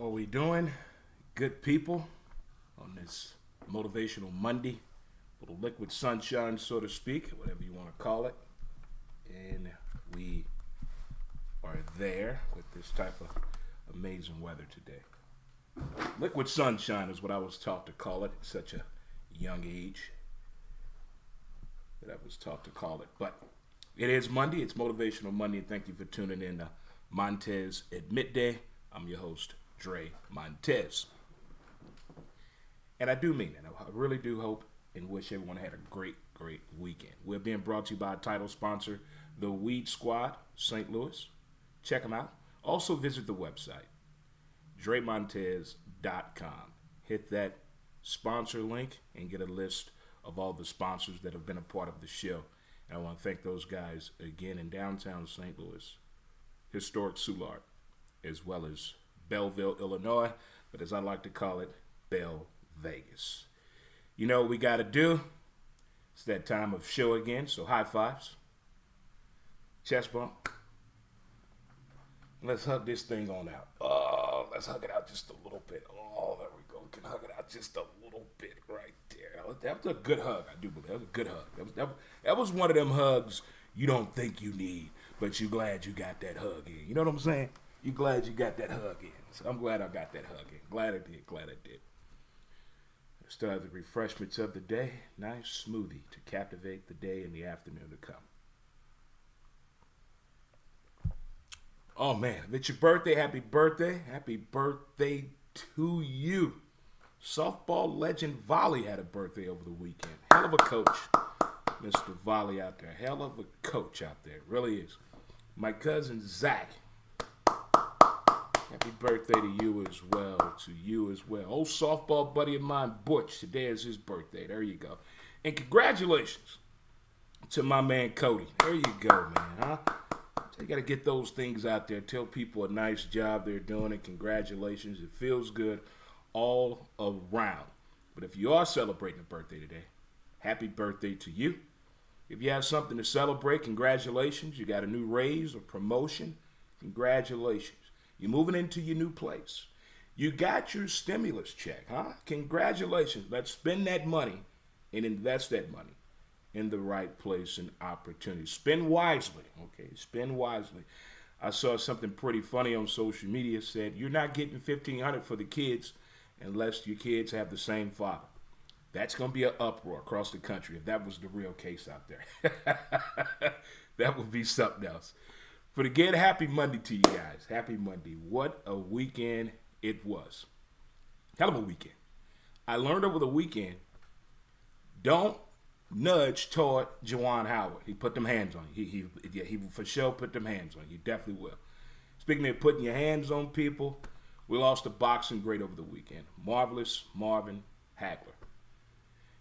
How are we doing? Good people on this motivational Monday, little liquid sunshine, so to speak, whatever you want to call it. And we are there with this type of amazing weather today. Liquid sunshine is what I was taught to call it at such a young age that I was taught to call it. But it is Monday. It's Motivational Monday. Thank you for tuning in to Montez at Midday. I'm your host, Dre Montez. And I do mean it. I really do hope and wish everyone had a great weekend. We're being brought to you by our title sponsor, the Weed Squad, St. Louis. Check them out. Also visit the website, DreMontez.com. Hit that sponsor link and get a list of all the sponsors that have been a part of the show. And I want to thank those guys again in downtown St. Louis, historic Soulard, as well as Belleville, Illinois, but as I like to call it, Bell Vegas. You know what we got to do? It's that time of show again, so high fives, chest bump. Let's hug this thing on out. Oh, let's hug it out just a little bit. Oh, there we go. We can hug it out just a little bit right there. That was a good hug, I do believe. That was a good hug. That was one of them hugs you don't think you need, but you're glad you got that hug in. You know what I'm saying? You're glad you got that hug in. So I'm glad I got that hug in. Glad I did. Let's start the refreshments of the day. Nice smoothie to captivate the day and the afternoon to come. Oh, man, if it's your birthday, happy birthday. Happy birthday to you. Softball legend Volley had a birthday over the weekend. Hell of a coach, Mr. Volley out there. Hell of a coach out there. Really is. My cousin Zach, happy birthday to you as well. Old softball buddy of mine, Butch, today is his birthday. There you go. And congratulations to my man Cody. There you go, man, huh? So you got to get those things out there. Tell people a nice job they're doing, and congratulations. It feels good all around. But if you are celebrating a birthday today, happy birthday to you. If you have something to celebrate, congratulations. You got a new raise or promotion, congratulations. You're moving into your new place. You got your stimulus check, huh? Congratulations. Let's spend that money and invest that money in the right place and opportunity. Spend wisely, okay? Spend wisely. I saw something pretty funny on social media. Said, you're not getting $1,500 for the kids unless your kids have the same father. That's going to be an uproar across the country if that was the real case out there. That would be something else. But again, happy Monday to you guys. Happy Monday. What a weekend it was. Hell of a weekend. I learned over the weekend, don't nudge toward Juwan Howard. He put them hands on you. He for sure put them hands on you. He definitely will. Speaking of putting your hands on people, we lost a boxing great over the weekend. Marvelous Marvin Hagler.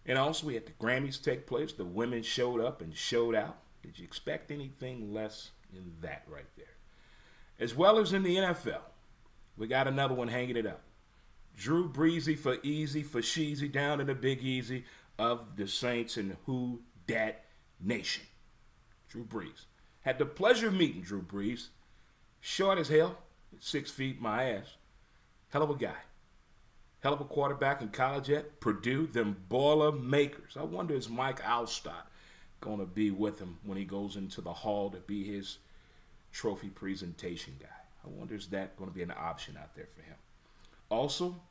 And also we had the Grammys take place. The women showed up and showed out. Did you expect anything less in that right there? As well as in the NFL, we got another one hanging it up. Drew Breezy for Easy for Sheezy down in the Big Easy of the Saints and Who Dat Nation. Drew Brees. Had the pleasure of meeting Drew Brees. Short as hell, 6 feet my ass. Hell of a guy. Hell of a quarterback in college at Purdue, them Boiler Makers. I wonder is Mike Alstott going to be with him when he goes into the hall to be his trophy presentation guy. I wonder is that going to be an option out there for him. Also,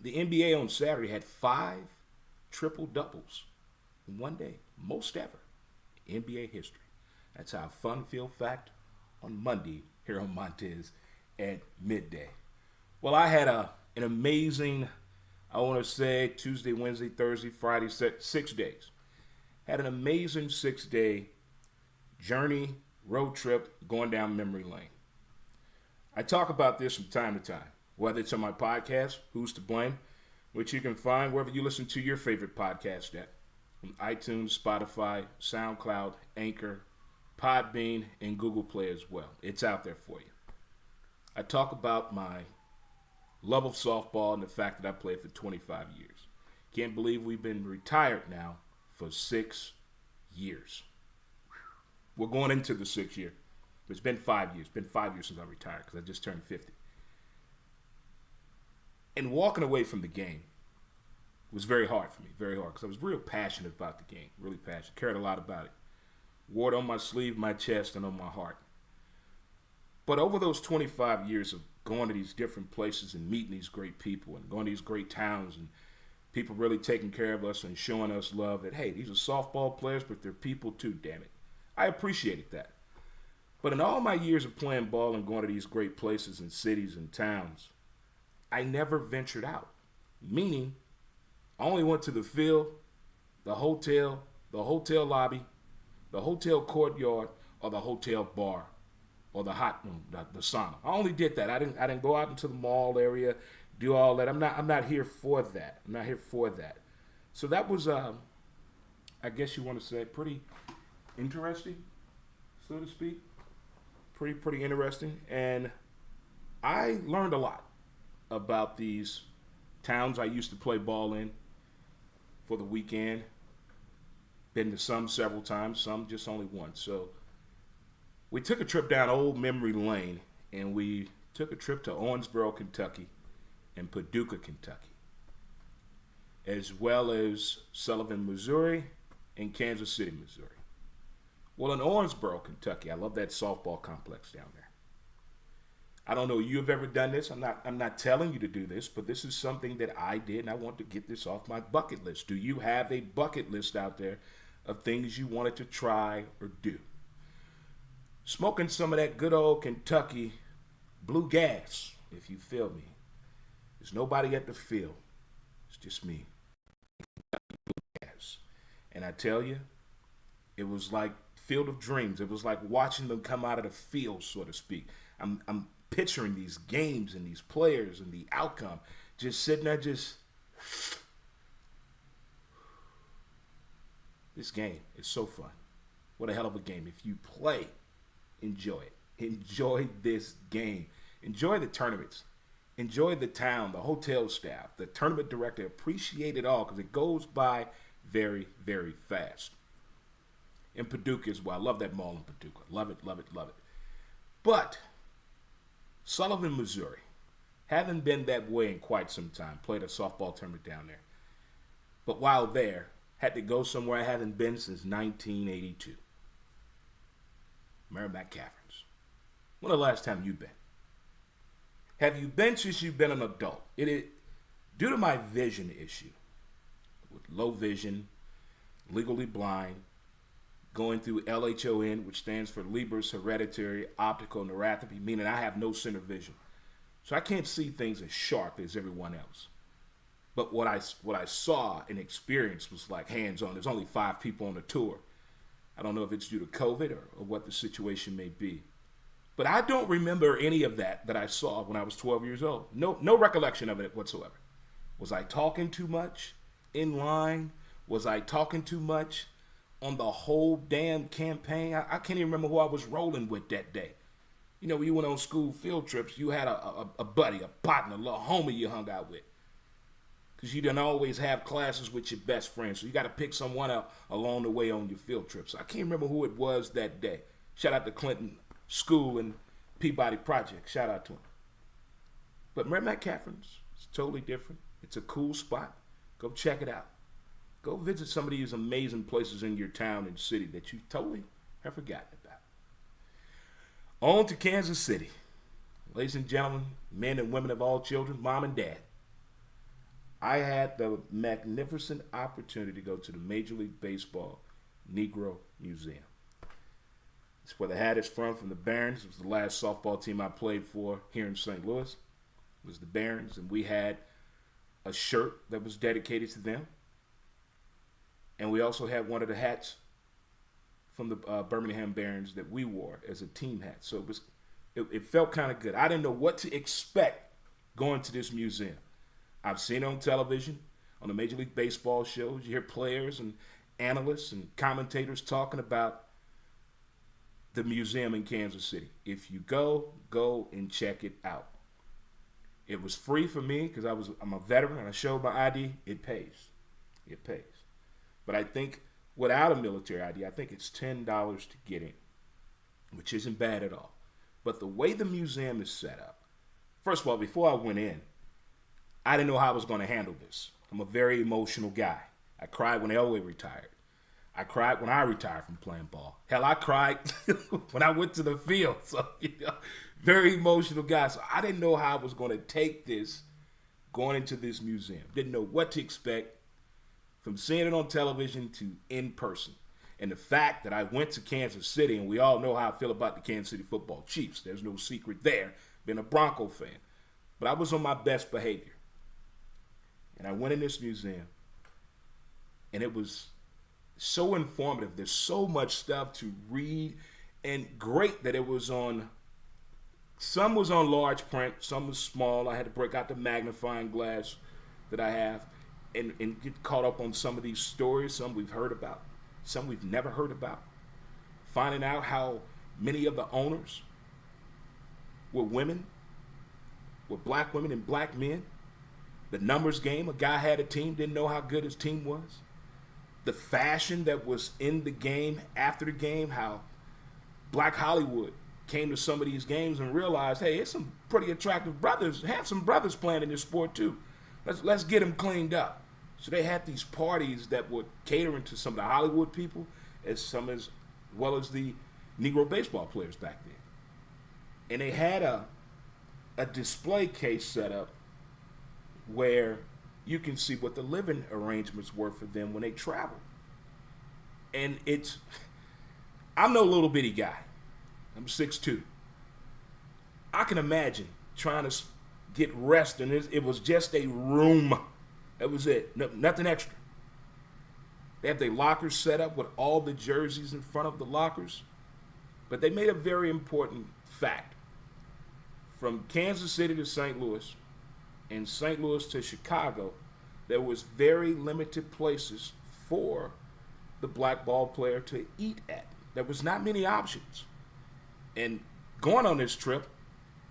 the NBA on Saturday had 5 triple-doubles in one day. Most ever in NBA history. That's our fun-filled fact on Monday here on Montez at midday. Well, I had an amazing, I want to say, Tuesday, Wednesday, Thursday, Friday, 6 days. Had an amazing 6-day journey, road trip, going down memory lane. I talk about this from time to time, whether it's on my podcast, Who's to Blame, which you can find wherever you listen to your favorite podcast at, from iTunes, Spotify, SoundCloud, Anchor, Podbean, and Google Play as well. It's out there for you. I talk about my love of softball and the fact that I played for 25 years. Can't believe we've been retired now for 6 years. We're going into the 6th year. It's been 5 years. It's been 5 years since I retired because I just turned 50. And walking away from the game was very hard for me, very hard, because I was real passionate about the game, really passionate, cared a lot about it. Wore it on my sleeve, my chest, and on my heart. But over those 25 years of going to these different places and meeting these great people and going to these great towns and people really taking care of us and showing us love that, hey, these are softball players, but they're people too, damn it. I appreciated that. But in all my years of playing ball and going to these great places and cities and towns, I never ventured out. Meaning, I only went to the field, the hotel lobby, the hotel courtyard, or the hotel bar, or the hot room, the sauna. I only did that. I didn't go out into the mall area, do all that. I'm not here for that. I'm not here for that. So that was, I guess you want to say, pretty interesting, so to speak. Pretty interesting. And I learned a lot about these towns I used to play ball in for the weekend. Been to some several times, some just only once. So we took a trip down old memory lane, and we took a trip to Owensboro, Kentucky, and Paducah, Kentucky, as well as Sullivan, Missouri, and Kansas City, Missouri. Well, in Owensboro, Kentucky, I love that softball complex down there. I don't know if you have ever done this. I'm not telling you to do this, but this is something that I did, and I want to get this off my bucket list. Do you have a bucket list out there of things you wanted to try or do? Smoking some of that good old Kentucky blue gas, if you feel me. There's nobody at the field. It's just me. Kentucky blue gas. And I tell you, it was like Field of Dreams. It was like watching them come out of the field, so to speak. I'm picturing these games and these players and the outcome. Just sitting there, just... This game is so fun. What a hell of a game. If you play, enjoy it. Enjoy this game. Enjoy the tournaments. Enjoy the town, the hotel staff, the tournament director. Appreciate it all because it goes by very, very fast. In Paducah as well. I love that mall in Paducah. Love it, love it, love it. But Sullivan, Missouri, haven't been that way in quite some time. Played a softball tournament down there. But while there, had to go somewhere I haven't been since 1982. Merrimack Caverns. When the last time you've been? Have you been since you've been an adult? Due to my vision issue, with low vision, legally blind, going through LHON, which stands for Leber's Hereditary Optical Neuropathy, meaning I have no center vision. So I can't see things as sharp as everyone else. But what I saw and experienced was like hands-on. There's only 5 people on the tour. I don't know if it's due to COVID or what the situation may be. But I don't remember any of that I saw when I was 12 years old. No recollection of it whatsoever. Was I talking too much in line? Was I talking too much on the whole damn campaign? I can't even remember who I was rolling with that day. You know, when you went on school field trips, you had a buddy, a partner, a little homie you hung out with. Because you didn't always have classes with your best friends. So you got to pick someone up along the way on your field trips. I can't remember who it was that day. Shout out to Clinton School and Peabody Project. Shout out to him. But Merrimack Caverns is totally different. It's a cool spot. Go check it out. Go visit some of these amazing places in your town and city that you totally have forgotten about. On to Kansas City. Ladies and gentlemen, men and women of all children, mom and dad. I had the magnificent opportunity to go to the Major League Baseball Negro Museum. It's where the hat is from the Barons. It was the last softball team I played for here in St. Louis. It was the Barons, and we had a shirt that was dedicated to them. And we also had one of the hats from the Birmingham Barons that we wore as a team hat. So it felt kind of good. I didn't know what to expect going to this museum. I've seen it on television, on the Major League Baseball shows. You hear players and analysts and commentators talking about the museum in Kansas City. If you go and check it out. It was free for me because I'm a veteran and I showed my ID. It pays. It pays. But I think without a military ID, I think it's $10 to get in, which isn't bad at all. But the way the museum is set up, first of all, before I went in, I didn't know how I was going to handle this. I'm a very emotional guy. I cried when Elway retired. I cried when I retired from playing ball. Hell, I cried when I went to the field. So, very emotional guy. So I didn't know how I was going to take this going into this museum. Didn't know what to expect from seeing it on television to in person. And the fact that I went to Kansas City, and we all know how I feel about the Kansas City Football Chiefs. There's no secret there, being a Bronco fan. But I was on my best behavior. And I went in this museum, and it was so informative. There's so much stuff to read, and great that it was on, some was on large print, some was small. I had to break out the magnifying glass that I have and get caught up on some of these stories, some we've heard about, some we've never heard about. Finding out how many of the owners were women, were black women and black men. The numbers game, a guy had a team, didn't know how good his team was. The fashion that was in the game after the game, how Black Hollywood came to some of these games and realized, hey, it's some pretty attractive brothers, handsome brothers playing in this sport too. Let's get them cleaned up. So they had these parties that were catering to some of the Hollywood people as well as the Negro baseball players back then. And they had a display case set up where you can see what the living arrangements were for them when they traveled. And I'm no little bitty guy. I'm 6'2". I can imagine trying to get rest, and it was just a room. That was it. Nothing extra. They have their lockers set up with all the jerseys in front of the lockers. But they made a very important fact. From Kansas City to St. Louis, and St. Louis to Chicago, there was very limited places for the black ball player to eat at. There was not many options. And going on this trip,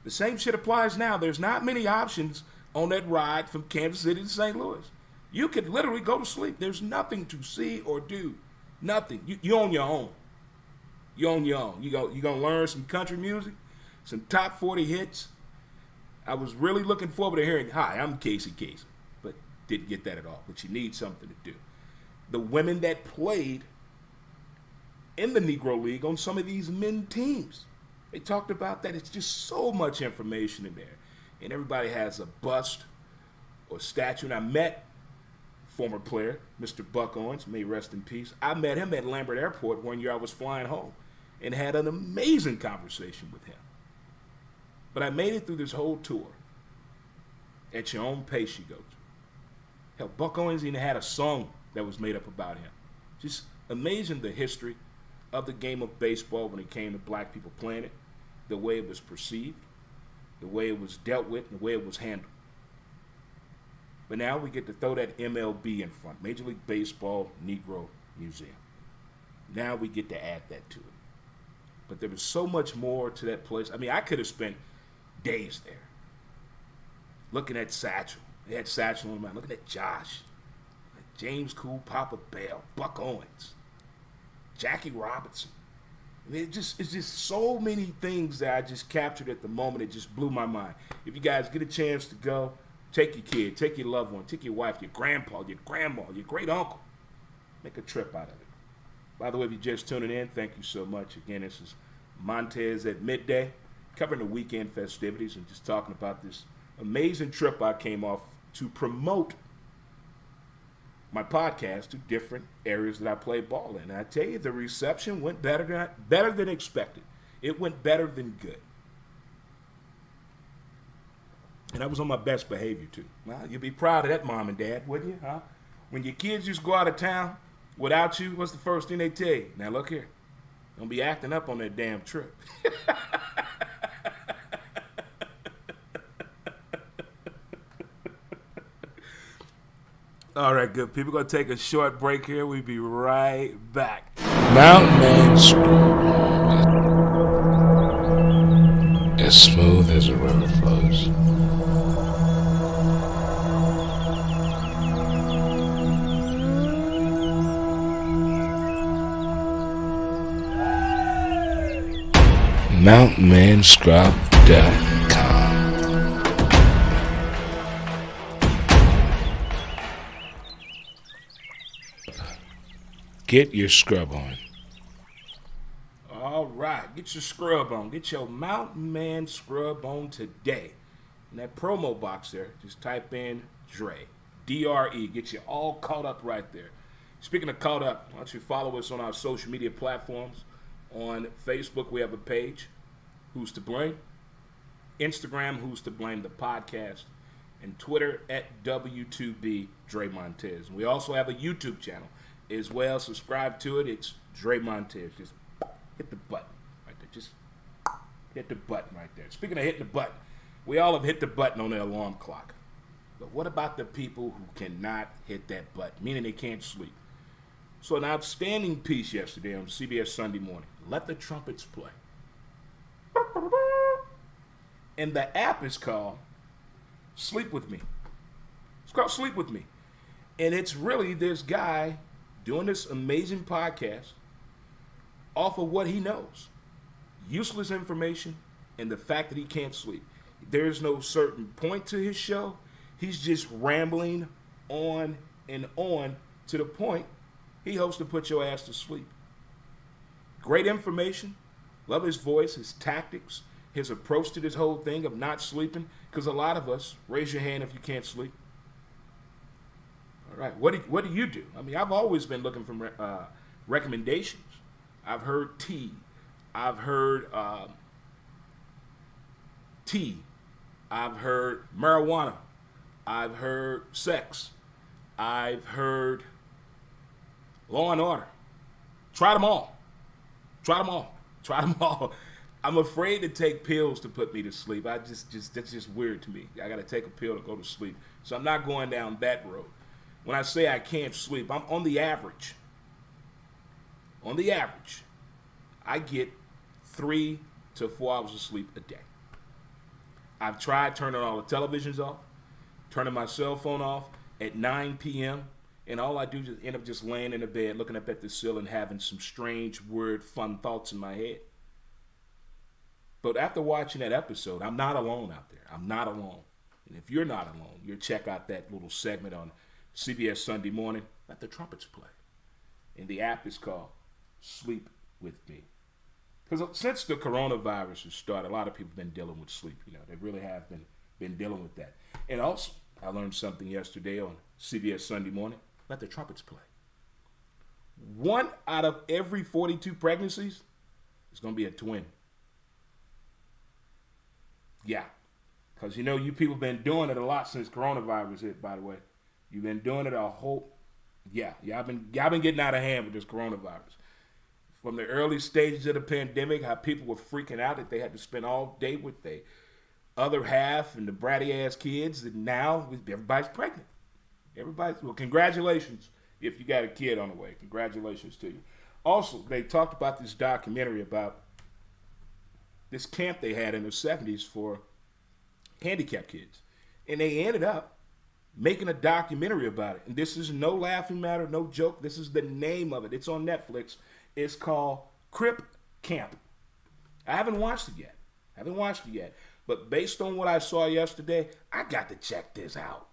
the same shit applies now. There's not many options on that ride from Kansas City to St. Louis. You could literally go to sleep. There's nothing to see or do. Nothing. You on your own. You on your own. You're going to learn some country music, some top 40 hits. I was really looking forward to hearing, hi, I'm Casey Kasem, but didn't get that at all. But you need something to do. The women that played in the Negro League on some of these men teams, they talked about that. It's just so much information in there. And everybody has a bust or statue. And I met former player, Mr. Buck Owens, may rest in peace. I met him at Lambert Airport one year I was flying home and had an amazing conversation with him. But I made it through this whole tour at your own pace you go to. Hell, Buck Owens even had a song that was made up about him. Just amazing the history of the game of baseball when it came to black people playing it, the way it was perceived, the way it was dealt with, and the way it was handled. But now we get to throw that MLB in front, Major League Baseball Negro Museum. Now we get to add that to it. But there was so much more to that place. I mean, I could have spent days there looking at Satchel. They had Satchel on the mind. Looking at Josh, James Cool, Papa Bell, Buck Owens, Jackie Robinson. I mean, it's just so many things that I just captured at the moment. It just blew my mind. If you guys get a chance to go, take your kid, take your loved one, take your wife, your grandpa, your grandma, your great uncle. Make a trip out of it. By the way, if you're just tuning in, thank you so much. Again, this is Montez at midday, covering the weekend festivities and just talking about this amazing trip I came off to promote my podcast to different areas that I play ball in. And I tell you, the reception went better than expected. It went better than good. And I was on my best behavior, too. Well, you'd be proud of that, mom and dad, wouldn't you? Huh? When your kids just go out of town without you, what's the first thing they tell you? Now, look here. Don't be acting up on that damn trip. All right, good people. Going to take a short break here. We'll be right back. Mountain Man Screw. As smooth as a river flows. MountainManScrub.com. Get your scrub on. All right, get your scrub on. Get your Mountain Man scrub on today. In that promo box there, just type in Dre. D-R-E. Get you all caught up right there. Speaking of caught up, why don't you follow us on our social media platforms. On Facebook, we have a page, Who's to Blame. Instagram, Who's to Blame the podcast. And Twitter, at W2B Dre Montez. We also have a YouTube channel as well. Subscribe to it. It's Dre Montez. Just hit the button right there. Just hit the button right there. Speaking of hitting the button, we all have hit the button on the alarm clock. But what about the people who cannot hit that button, meaning they can't sleep? So an outstanding piece yesterday on CBS Sunday Morning. Let the trumpets play. And the app is called Sleep With Me. It's called Sleep With Me. And it's really this guy doing this amazing podcast off of what he knows. Useless information and the fact that he can't sleep. There's no certain point to his show. He's just rambling on and on to the point he hopes to put your ass to sleep. Great information. Love his voice, his tactics, his approach to this whole thing of not sleeping. Because a lot of us, raise your hand if you can't sleep. All right, what do you do? I mean, I've always been looking for recommendations. I've heard tea. I've heard tea. I've heard marijuana. I've heard sex. I've heard Law and Order. Try them all. Try them all. Try them all. I'm afraid to take pills to put me to sleep. That's just weird to me. I got to take a pill to go to sleep. So I'm not going down that road. When I say I can't sleep, I'm on the average. On the average, I get 3 to 4 hours of sleep a day. I've tried turning all the televisions off, turning my cell phone off at 9 p.m., and all I do is end up just laying in the bed, looking up at the ceiling, having some strange, weird, fun thoughts in my head. But after watching that episode, I'm not alone out there. I'm not alone. And if you're not alone, you'll check out that little segment on CBS Sunday Morning. Let the trumpets play. And the app is called Sleep With Me. Because since the coronavirus has started, a lot of people have been dealing with sleep. You know, they really have been dealing with that. And also, I learned something yesterday on CBS Sunday Morning. Let the trumpets play. 1 out of every 42 pregnancies is going to be a twin. Yeah. Because, you know, you people been doing it a lot since coronavirus hit, by the way. You've been doing it a whole... Yeah, y'all been getting out of hand with this coronavirus. From the early stages of the pandemic, how people were freaking out that they had to spend all day with their other half and the bratty-ass kids, and now everybody's pregnant. Well, congratulations if you got a kid on the way. Congratulations to you. Also, they talked about this documentary about this camp they had in the 70s for handicapped kids. And they ended up making a documentary about it. And this is no laughing matter, no joke. This is the name of it. It's on Netflix. It's called Crip Camp. I haven't watched it yet. But based on what I saw yesterday, I got to check this out.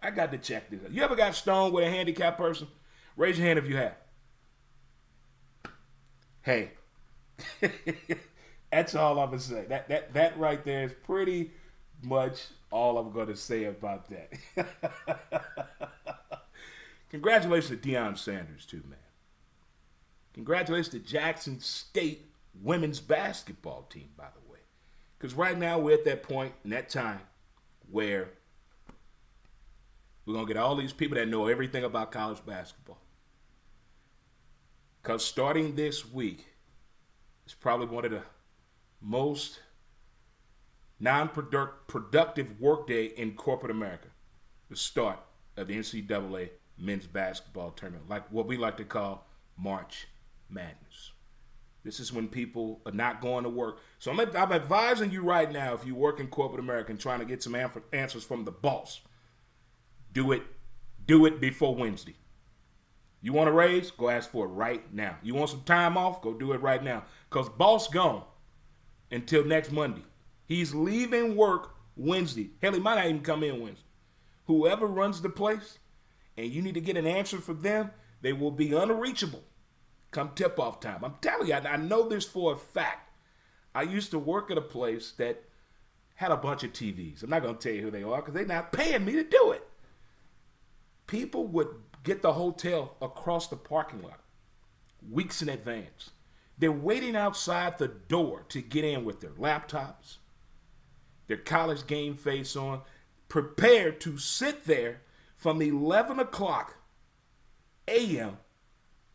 You ever got stoned with a handicapped person? Raise your hand if you have. Hey, that's all I'm going to say. That right there is pretty much all I'm going to say about that. Congratulations to Deion Sanders, too, man. Congratulations to Jackson State women's basketball team, by the way. Because right now we're at that point in that time where we're going to get all these people that know everything about college basketball. Because starting this week is probably one of the most non-productive workday in corporate America. The start of the NCAA men's basketball tournament, like what we like to call March Madness. This is when people are not going to work. So I'm advising you right now, if you work in corporate America and trying to get some answers from the boss, do it before Wednesday. You want a raise? Go ask for it right now. You want some time off? Go do it right now. Because boss gone until next Monday. He's leaving work Wednesday. Hell, he might not even come in Wednesday. Whoever runs the place, and you need to get an answer for them, They will be unreachable come tip-off time. I'm telling you, I know this for a fact. I used to work at a place that had a bunch of TVs. I'm not going to tell you who they are because they're not paying me to do it. People would get the hotel across the parking lot weeks in advance. They're waiting outside the door to get in with their laptops, their college game face on, prepared to sit there from 11 o'clock a.m.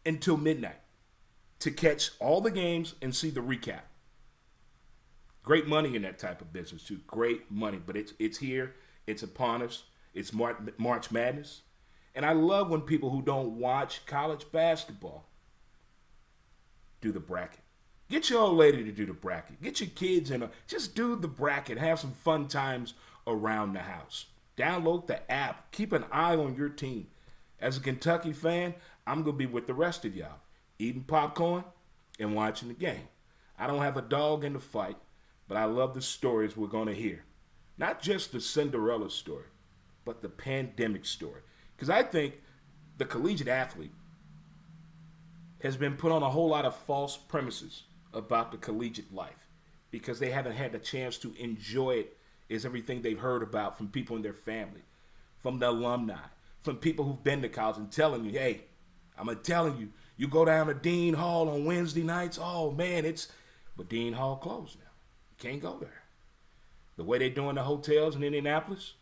until midnight to catch all the games and see the recap. Great money in that type of business too. Great money, but it's here. It's upon us. It's March Madness. And I love when people who don't watch college basketball do the bracket. Get your old lady to do the bracket. Get your kids in. Just do the bracket. Have some fun times around the house. Download the app. Keep an eye on your team. As a Kentucky fan, I'm going to be with the rest of y'all, eating popcorn and watching the game. I don't have a dog in the fight, but I love the stories we're going to hear. Not just the Cinderella story, but the pandemic story. Because I think the collegiate athlete has been put on a whole lot of false premises about the collegiate life because they haven't had the chance to enjoy it as everything they've heard about from people in their family, from the alumni, from people who've been to college and telling you, hey, I'm telling you, you go down to Dean Hall on Wednesday nights, oh man, but Dean Hall closed now. You can't go there. The way they're doing the hotels in Indianapolis,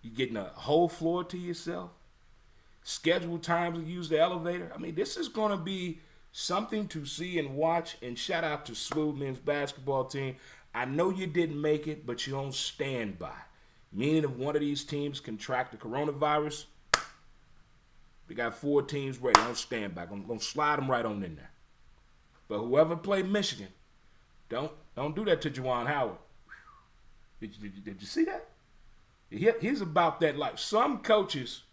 you're getting a whole floor to yourself. Scheduled times to use the elevator. I mean, this is going to be something to see and watch. And shout out to Smooth Men's basketball team. I know you didn't make it, but you're on standby. Meaning if one of these teams contract the coronavirus, we got 4 teams ready on standby. I'm going to slide them right on in there. But whoever played Michigan, don't do that to Juwan Howard. Did you see that? He's about that life. Some coaches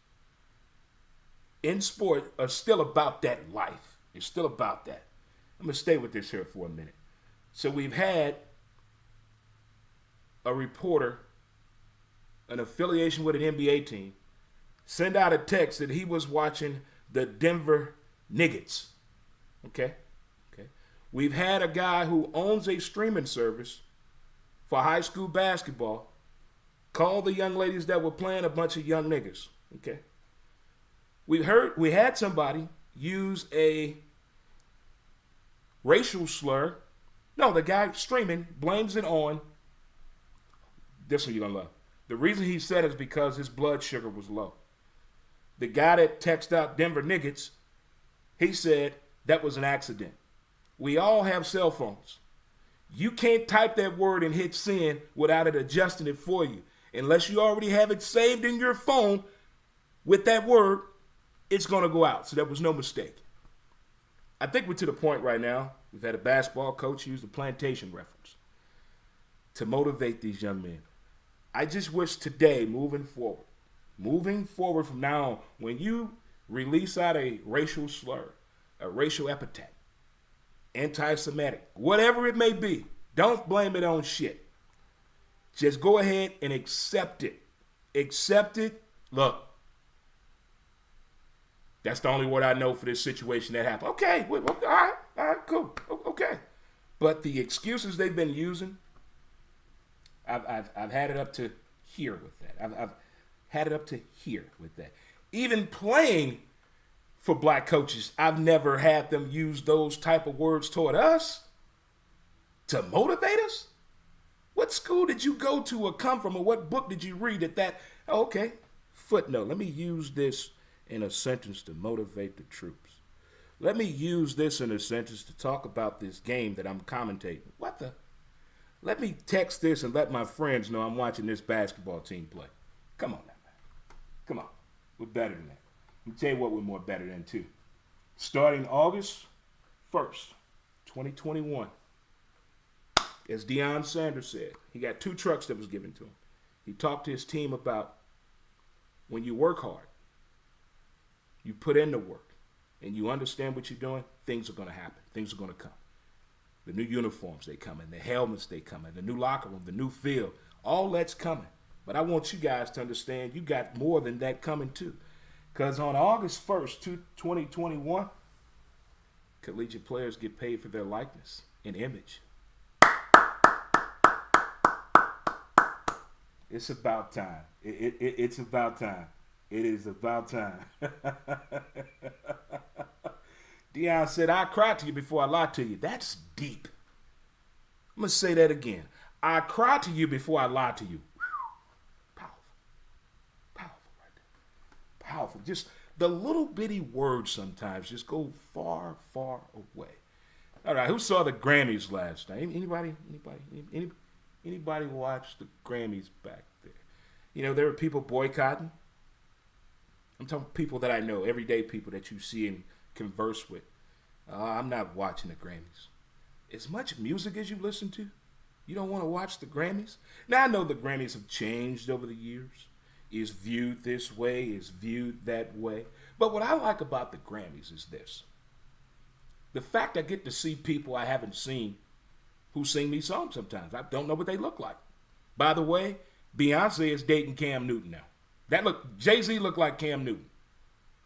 in sport are still about that life. It's still about that. I'm going to stay with this here for a minute. So we've had a reporter, an affiliation with an NBA team, send out a text that he was watching the Denver Nuggets. Okay? We've had a guy who owns a streaming service for high school basketball call the young ladies that were playing a bunch of young niggas. Okay? We had somebody use a racial slur. No, the guy streaming blames it on. This one you're going to love. The reason he said it is because his blood sugar was low. The guy that texted out Denver Nuggets, he said that was an accident. We all have cell phones. You can't type that word and hit send without it adjusting it for you. Unless you already have it saved in your phone with that word, it's going to go out. So there was no mistake. I think we're to the point right now, we've had a basketball coach use the plantation reference to motivate these young men. I just wish today, moving forward from now on, when you release out a racial slur, a racial epithet, anti-Semitic, whatever it may be, don't blame it on shit. Just go ahead and accept it. Accept it. Look, that's the only word I know for this situation that happened. Okay, all right, cool, okay. But the excuses they've been using, I've had it up to here with that. I've had it up to here with that. Even playing for black coaches, I've never had them use those type of words toward us to motivate us. What school did you go to or come from, or what book did you read okay, footnote. Let me use this in a sentence to motivate the troops. Let me use this in a sentence to talk about this game that I'm commentating. Let me text this and let my friends know I'm watching this basketball team play. Come on now, man. Come on. We're better than that. Let me tell you what we're more better than, too. Starting August 1st, 2021, as Deion Sanders said, he got 2 trucks that was given to him. He talked to his team about when you work hard, you put in the work, and you understand what you're doing, things are going to happen. Things are going to come. The new uniforms, they coming. The helmets, they coming. The new locker room, the new field, all that's coming. But I want you guys to understand you got more than that coming too. Because on August 1st, 2021, collegiate players get paid for their likeness and image. It's about time. It's about time. It is about time. Deion said, I cried to you before I lied to you. That's deep. I'm going to say that again. I cried to you before I lied to you. Powerful. Powerful right there. Powerful. Just the little bitty words sometimes just go far, far away. All right, who saw the Grammys last night? Anybody watch the Grammys back there? You know, there were people boycotting. I'm talking people that I know, everyday people that you see and converse with. I'm not watching the Grammys. As much music as you listen to, you don't want to watch the Grammys? Now, I know the Grammys have changed over the years. Is viewed this way, is viewed that way. But what I like about the Grammys is this. The fact I get to see people I haven't seen who sing these songs sometimes. I don't know what they look like. By the way, Beyonce is dating Cam Newton now. Jay-Z looked like Cam Newton.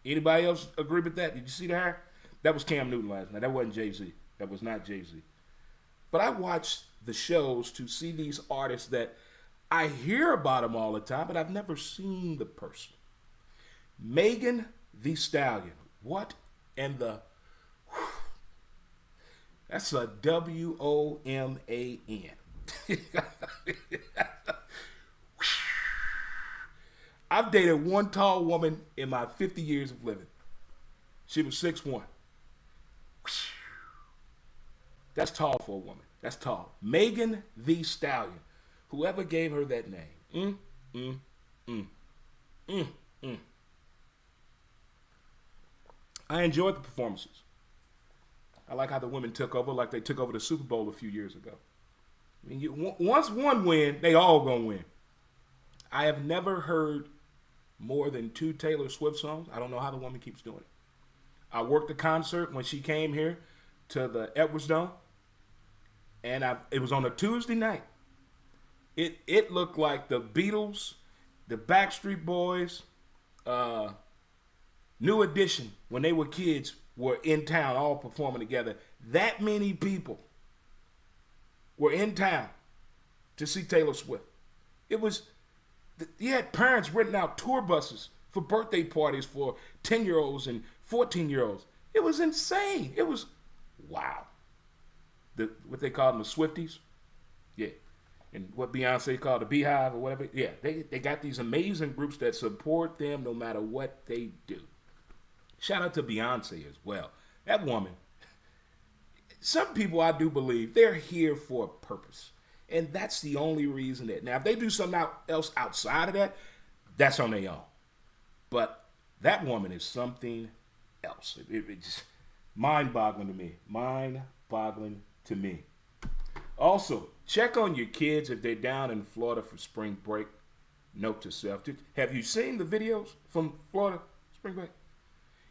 Anybody else agree with that? Did you see the hair? That was Cam Newton last night. That wasn't Jay-Z. That was not Jay-Z. But I watch the shows to see these artists that I hear about them all the time, but I've never seen the person. Megan Thee Stallion. What in the... That's a W-O-M-A-N. I've dated one tall woman in my 50 years of living. She was 6'1". That's tall for a woman. That's tall. Megan Thee Stallion. Whoever gave her that name. I enjoyed the performances. I like how the women took over like they took over the Super Bowl a few years ago. I mean, once one win, they all gonna win. I have never heard more than 2 Taylor Swift songs. I don't know how the woman keeps doing it. I worked the concert when she came here to the Edwards Dome, and it was on a Tuesday night. It looked like the Beatles, the Backstreet Boys, New Edition, when they were kids, were in town all performing together. That many people were in town to see Taylor Swift. You had parents renting out tour buses for birthday parties for 10-year-olds and 14-year-olds. It was insane. It was, wow. What they call them, the Swifties? Yeah. And what Beyonce called the Beehive or whatever. Yeah, they got these amazing groups that support them no matter what they do. Shout out to Beyonce as well. That woman, some people I do believe they're here for a purpose. And that's the only reason that. Now, if they do something else outside of that, that's on their own. But that woman is something else. It just mind-boggling to me. Mind-boggling to me. Also, check on your kids if they're down in Florida for spring break. Note to self. Have you seen the videos from Florida spring break?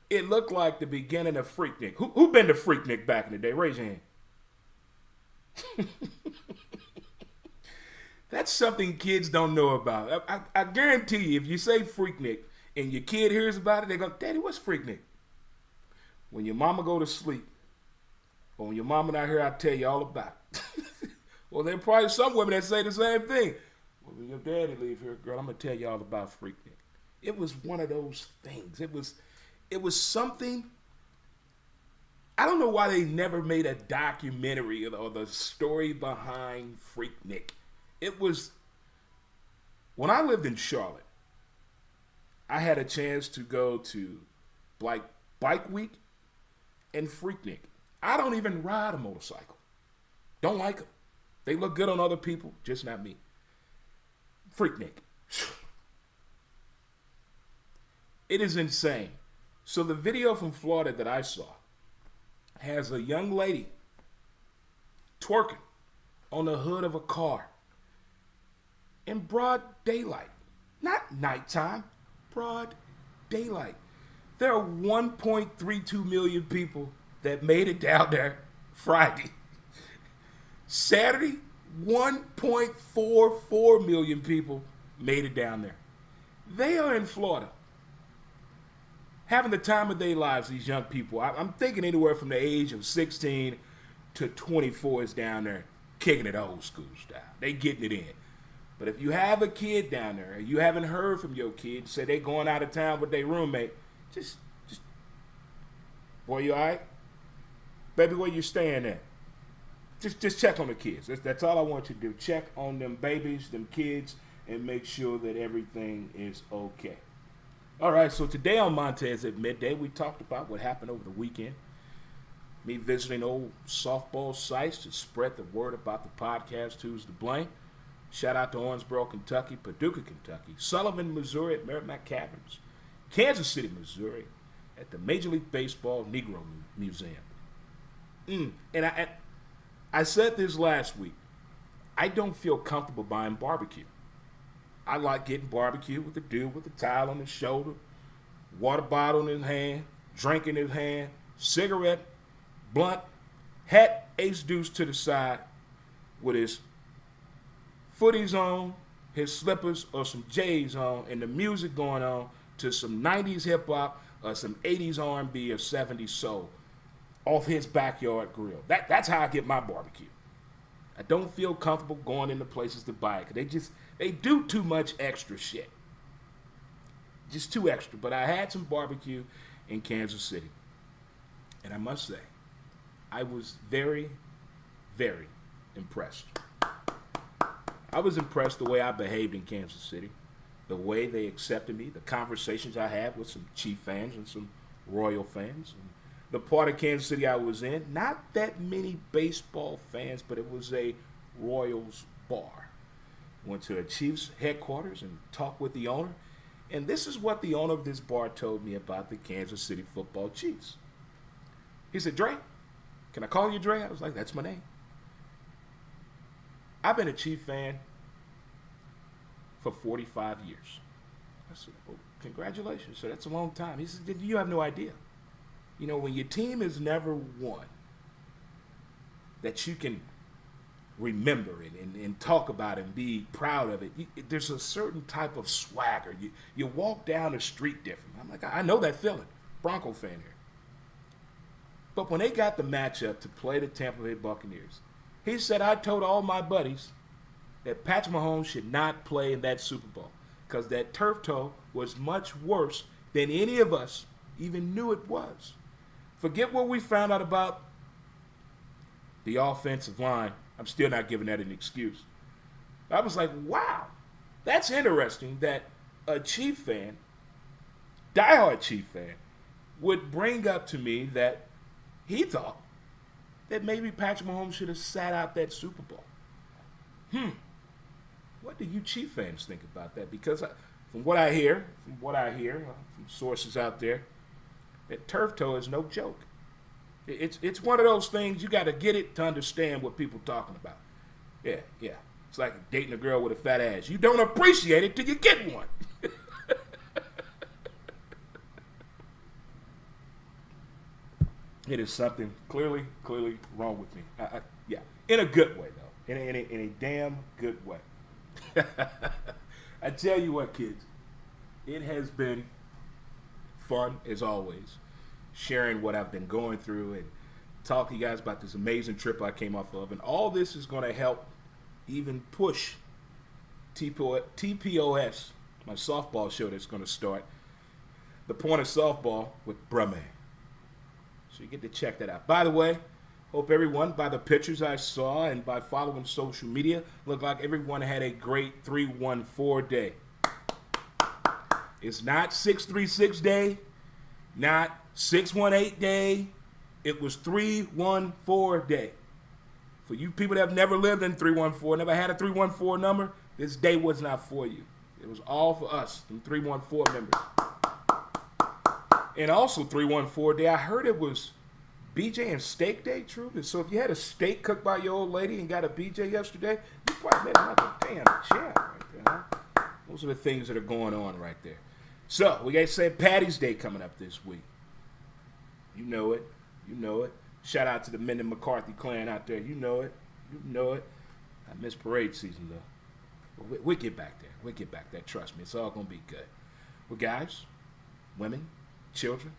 It looked like the beginning of Freaknik. Who been to Freaknik back in the day? Raise your hand. That's something kids don't know about. I guarantee you, if you say Freaknik and your kid hears about it, they go, Daddy, what's Freaknik? When your mama go to sleep, or when your mama not here, I'll tell you all about it. Well, there are probably some women that say the same thing. Well, when your daddy leave here, girl, I'm going to tell you all about Freaknik. It was one of those things. It was something. I don't know why they never made a documentary or the story behind Freaknik. It was, when I lived in Charlotte, I had a chance to go to like Bike Week and Freaknik. I don't even ride a motorcycle. Don't like them. They look good on other people, just not me. Freaknik. It is insane. So the video from Florida that I saw has a young lady twerking on the hood of a car in broad daylight. Not nighttime, broad daylight. There are 1.32 million people that made it down there Friday. Saturday, 1.44 million people made it down there. They are in Florida. having the time of their lives, these young people. I'm thinking anywhere from the age of 16 to 24 is down there kicking it old school style. They getting it in. But if you have a kid down there, and you haven't heard from your kid, say they going out of town with their roommate, just, boy, you all right? Baby, where you staying at? Just check on the kids. That's all I want you to do. Check on them babies, them kids, and make sure that everything is okay. All right, so today on Montez at Midday, we talked about what happened over the weekend. Me visiting old softball sites to spread the word about the podcast, Who's to Blame. Shout out to Owensboro, Kentucky, Paducah, Kentucky, Sullivan, Missouri at Merrimack Caverns, Kansas City, Missouri at the Major League Baseball Negro Museum. And I said this last week. I don't feel comfortable buying barbecue. I like getting barbecue with the dude with the towel on his shoulder, water bottle in his hand, drink in his hand, cigarette, blunt, hat, ace deuce to the side with his footies on, his slippers or some J's on, and the music going on to some 90s hip-hop or some 80s R&B or 70s soul off his backyard grill. That's how I get my barbecue. I don't feel comfortable going into places to buy it because they do too much extra shit. Just too extra. But I had some barbecue in Kansas City. And I must say, I was very, very impressed. I was impressed the way I behaved in Kansas City, the way they accepted me, the conversations I had with some Chief fans and some Royal fans. And the part of Kansas City I was in, not that many baseball fans, but it was a Royals bar. Went to a Chiefs headquarters and talked with the owner. And this is what the owner of this bar told me about the Kansas City Football Chiefs. He said, "Dre, can I call you Dre?" I was like, "That's my name." I've been a Chief fan for 45 years. I said, "Well, congratulations." So that's a long time. He said, "You have no idea. You know, when your team has never won, that you can remember it and talk about it and be proud of it, there's a certain type of swagger. You walk down the street different." I'm like, I know that feeling. Bronco fan here. But when they got the matchup to play the Tampa Bay Buccaneers, he said, "I told all my buddies that Patrick Mahomes should not play in that Super Bowl because that turf toe was much worse than any of us even knew it was." Forget what we found out about the offensive line. I'm still not giving that an excuse. I was like, wow, that's interesting that a Chief fan, diehard Chief fan, would bring up to me that he thought that maybe Patrick Mahomes should have sat out that Super Bowl. What do you Chief fans think about that? Because from what I hear from sources out there, that turf toe is no joke. It's one of those things you got to get it to understand what people talking about. Yeah. It's like dating a girl with a fat ass. You don't appreciate it till you get one. It is something clearly wrong with me. Yeah, in a good way though. In a damn good way. I tell you what, kids, it has been fun as always, sharing what I've been going through and talk to you guys about this amazing trip I came off of. And all this is going to help even push TPOS, my softball show that's going to start, The Point of Softball with Bruh-Man. So you get to check that out. By the way, hope everyone, by the pictures I saw and by following social media, looked like everyone had a great 314 day. It's not 636 day, not 618 day. It was 314 day. For you people that have never lived in 314, never had a 314 number, this day was not for you. It was all for us, them 314 members. And also 314 day, I heard it was BJ and steak day, true? So if you had a steak cooked by your old lady and got a BJ yesterday, you probably made another damn chair right there, huh? Those are the things that are going on right there. So, we got St. Patty's Day coming up this week. You know it. Shout out to the Minden McCarthy clan out there. You know it. I miss parade season, though. But we'll get back there. Trust me. It's all going to be good. Well, guys, women, children,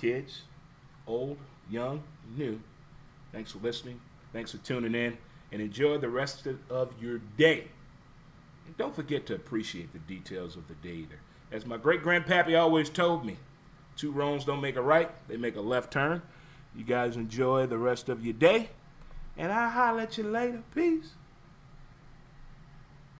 kids, old, young, new. Thanks for listening. Thanks for tuning in. And enjoy the rest of your day. And don't forget to appreciate the details of the day either. As my great-grandpappy always told me, 2 wrongs don't make a right, they make a left turn. You guys enjoy the rest of your day. And I'll holler at you later. Peace.